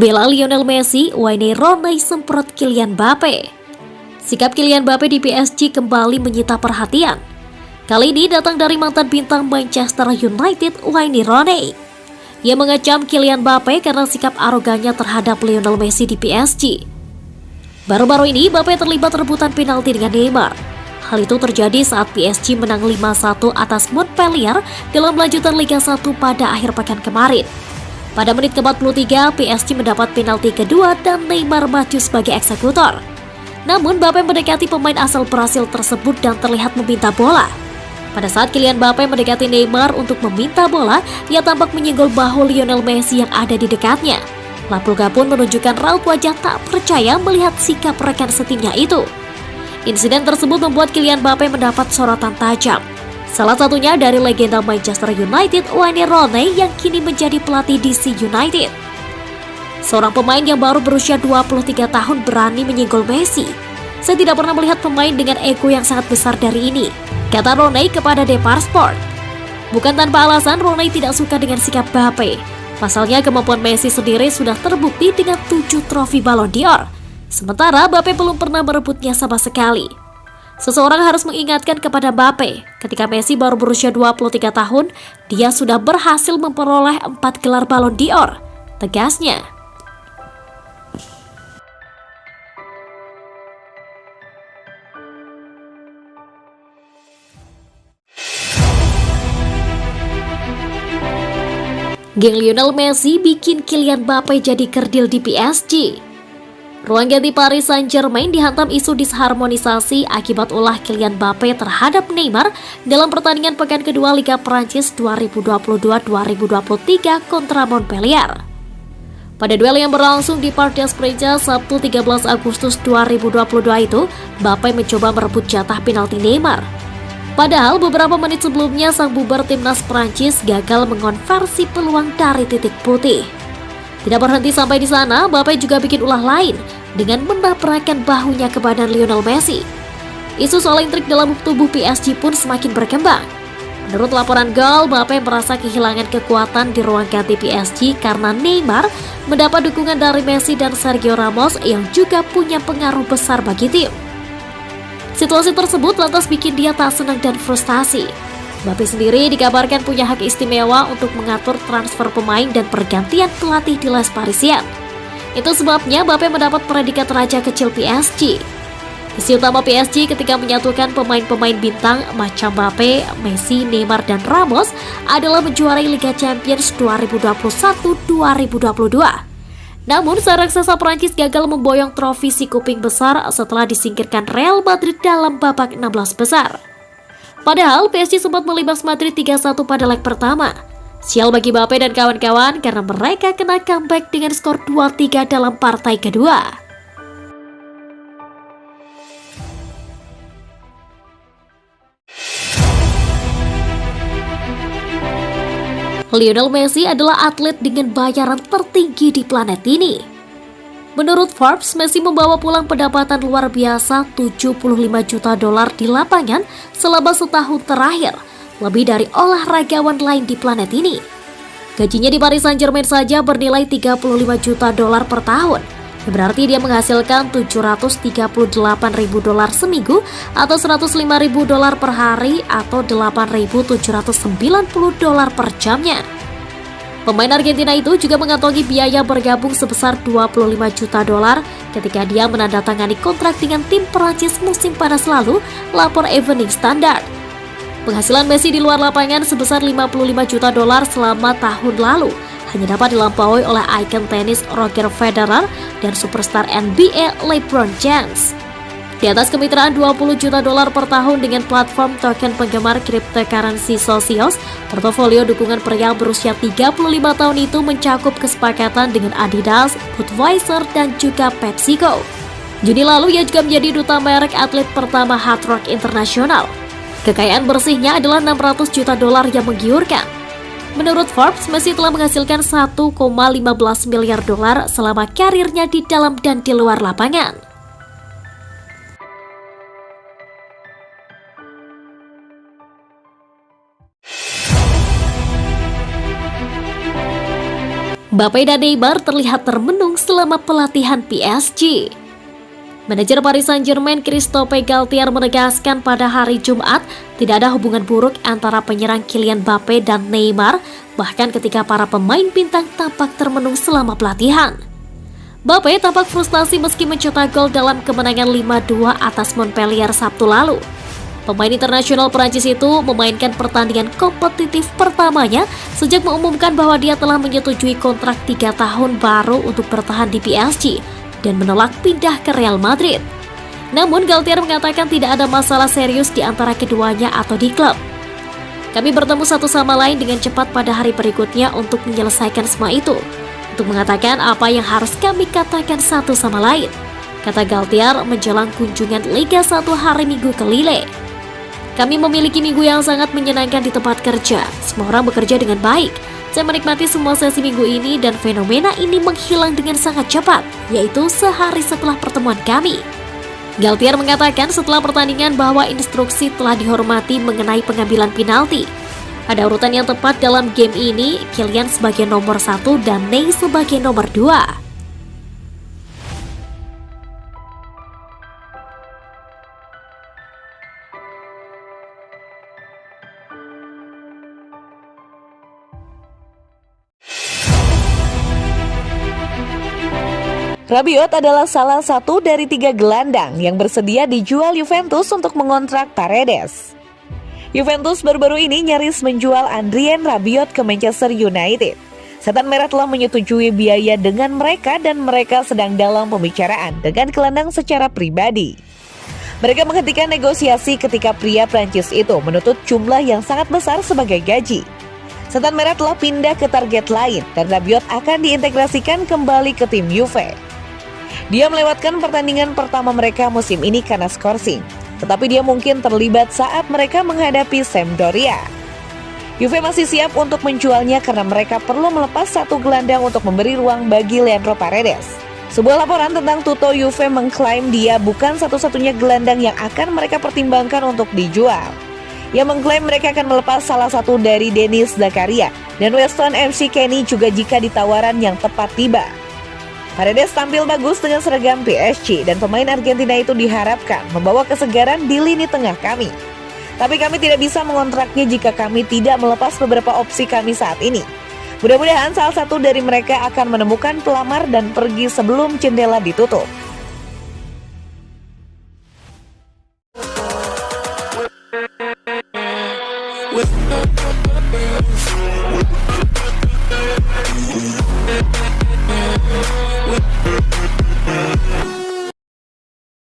Bela Lionel Messi, Wayne Rooney semprot Kylian Mbappe. Sikap Kylian Mbappe di PSG kembali menyita perhatian. Kali ini datang dari mantan bintang Manchester United, Wayne Rooney. Ia mengecam Kylian Mbappe karena sikap arogannya terhadap Lionel Messi di PSG. Baru-baru ini Mbappe terlibat rebutan penalti dengan Neymar. Hal itu terjadi saat PSG menang 5-1 atas Montpellier dalam lanjutan Liga 1 pada akhir pekan kemarin. Pada menit ke-43, PSG mendapat penalti kedua dan Neymar maju sebagai eksekutor. Namun Mbappe mendekati pemain asal Brasil tersebut dan terlihat meminta bola. Pada saat Kylian Mbappe mendekati Neymar untuk meminta bola, ia tampak menyenggol bahu Lionel Messi yang ada di dekatnya. La Pulga pun menunjukkan raut wajah tak percaya melihat sikap rekan setimnya itu. Insiden tersebut membuat Kylian Mbappe mendapat sorotan tajam. Salah satunya dari legenda Manchester United, Wayne Rooney yang kini menjadi pelatih DC United. Seorang pemain yang baru berusia 23 tahun berani menyenggol Messi. Saya tidak pernah melihat pemain dengan ego yang sangat besar dari ini, kata Rooney kepada Depar Sport. Bukan tanpa alasan Rooney tidak suka dengan sikap Mbappe. Pasalnya kemampuan Messi sendiri sudah terbukti dengan 7 trofi Ballon d'Or. Sementara Mbappe belum pernah merebutnya sama sekali. Seseorang harus mengingatkan kepada Mbappe, ketika Messi baru berusia 23 tahun, dia sudah berhasil memperoleh 4 gelar Ballon d'Or, tegasnya. Geng Lionel Messi bikin Kylian Mbappe jadi kerdil di PSG. Ruang ganti Paris Saint-Germain dihantam isu disharmonisasi akibat ulah Kylian Mbappe terhadap Neymar dalam pertandingan pekan kedua Liga Prancis 2022-2023 kontra Montpellier. Pada duel yang berlangsung di Parc des Princes Sabtu 13 Agustus 2022 itu, Mbappe mencoba merebut jatah penalti Neymar. Padahal beberapa menit sebelumnya sang bubar timnas Prancis gagal mengonversi peluang dari titik putih. Tidak berhenti sampai di sana, Mbappe juga bikin ulah lain dengan menabrakkan bahunya ke badan Lionel Messi. Isu soal intrik dalam tubuh PSG pun semakin berkembang. Menurut laporan Goal, Mbappe merasa kehilangan kekuatan di ruang ganti PSG karena Neymar mendapat dukungan dari Messi dan Sergio Ramos yang juga punya pengaruh besar bagi tim. Situasi tersebut lantas bikin dia tak senang dan frustasi. Mbappe sendiri dikabarkan punya hak istimewa untuk mengatur transfer pemain dan pergantian pelatih di Les Parisiens. Itu sebabnya Mbappe mendapat predikat raja kecil PSG. Misi utama PSG ketika menyatukan pemain-pemain bintang macam Mbappe, Messi, Neymar, dan Ramos adalah menjuarai Liga Champions 2021-2022. Namun, sang raksasa Prancis gagal memboyong trofi si kuping besar setelah disingkirkan Real Madrid dalam babak 16 besar. Padahal PSG sempat melibas Madrid 3-1 pada leg pertama. Sial bagi Mbappe dan kawan-kawan karena mereka kena comeback dengan skor 2-3 dalam partai kedua. Lionel Messi adalah atlet dengan bayaran tertinggi di planet ini. Menurut Forbes, Messi membawa pulang pendapatan luar biasa $75 juta di lapangan selama setahun terakhir, lebih dari olahragawan lain di planet ini. Gajinya di Paris Saint-Germain saja bernilai $35 juta per tahun, yang berarti dia menghasilkan $738.000 seminggu atau $105.000 per hari atau $8.790 per jamnya. Pemain Argentina itu juga mengantongi biaya bergabung sebesar $25 juta ketika dia menandatangani kontrak dengan tim Perancis musim panas lalu, lapor Evening Standard. Penghasilan Messi di luar lapangan sebesar $55 juta selama tahun lalu hanya dapat dilampaui oleh ikon tenis Roger Federer dan superstar NBA LeBron James. Di atas kemitraan $20 juta per tahun dengan platform token penggemar cryptocurrency Socios, portofolio dukungan pria berusia 35 tahun itu mencakup kesepakatan dengan Adidas, Budweiser, dan juga PepsiCo. Juni lalu ia juga menjadi duta merek atlet pertama Hard Rock International. Kekayaan bersihnya adalah $600 juta yang menggiurkan. Menurut Forbes, Messi telah menghasilkan 1,15 miliar dolar selama karirnya di dalam dan di luar lapangan. Mbappe dan Neymar terlihat termenung selama pelatihan PSG. Manajer Paris Saint-Germain Christophe Galtier menegaskan pada hari Jumat tidak ada hubungan buruk antara penyerang Kylian Mbappe dan Neymar, bahkan ketika para pemain bintang tampak termenung selama pelatihan. Mbappe tampak frustasi meski mencetak gol dalam kemenangan 5-2 atas Montpellier Sabtu lalu. Pemain internasional Prancis itu memainkan pertandingan kompetitif pertamanya sejak mengumumkan bahwa dia telah menyetujui kontrak 3 tahun baru untuk bertahan di PSG dan menolak pindah ke Real Madrid. Namun Galtier mengatakan tidak ada masalah serius di antara keduanya atau di klub. Kami bertemu satu sama lain dengan cepat pada hari berikutnya untuk menyelesaikan semua itu, untuk mengatakan apa yang harus kami katakan satu sama lain, kata Galtier menjelang kunjungan Liga 1 hari Minggu ke Lille. Kami memiliki minggu yang sangat menyenangkan di tempat kerja. Semua orang bekerja dengan baik. Saya menikmati semua sesi minggu ini dan fenomena ini menghilang dengan sangat cepat, yaitu sehari setelah pertemuan kami. Galtier mengatakan setelah pertandingan bahwa instruksi telah dihormati mengenai pengambilan penalti. Ada urutan yang tepat dalam game ini, Kylian sebagai nomor 1 dan Ney sebagai nomor 2. Rabiot adalah salah satu dari 3 gelandang yang bersedia dijual Juventus untuk mengontrak Paredes. Juventus baru-baru ini nyaris menjual Adrien Rabiot ke Manchester United. Setan Merah telah menyetujui biaya dengan mereka dan mereka sedang dalam pembicaraan dengan gelandang secara pribadi. Mereka menghentikan negosiasi ketika pria Prancis itu menuntut jumlah yang sangat besar sebagai gaji. Setan Merah telah pindah ke target lain dan Rabiot akan diintegrasikan kembali ke tim Juve. Dia melewatkan pertandingan pertama mereka musim ini karena skorsing, tetapi dia mungkin terlibat saat mereka menghadapi Sampdoria. Juve masih siap untuk menjualnya karena mereka perlu melepas satu gelandang untuk memberi ruang bagi Leandro Paredes. Sebuah laporan tentang Tutto Juve mengklaim dia bukan satu-satunya gelandang yang akan mereka pertimbangkan untuk dijual. Ia mengklaim mereka akan melepas salah satu dari Denis Zakaria dan Weston FC Kenny juga jika ditawaran yang tepat tiba. Paredes tampil bagus dengan seragam PSG dan pemain Argentina itu diharapkan membawa kesegaran di lini tengah kami. Tapi kami tidak bisa mengontraknya jika kami tidak melepas beberapa opsi kami saat ini. Mudah-mudahan salah satu dari mereka akan menemukan pelamar dan pergi sebelum jendela ditutup. With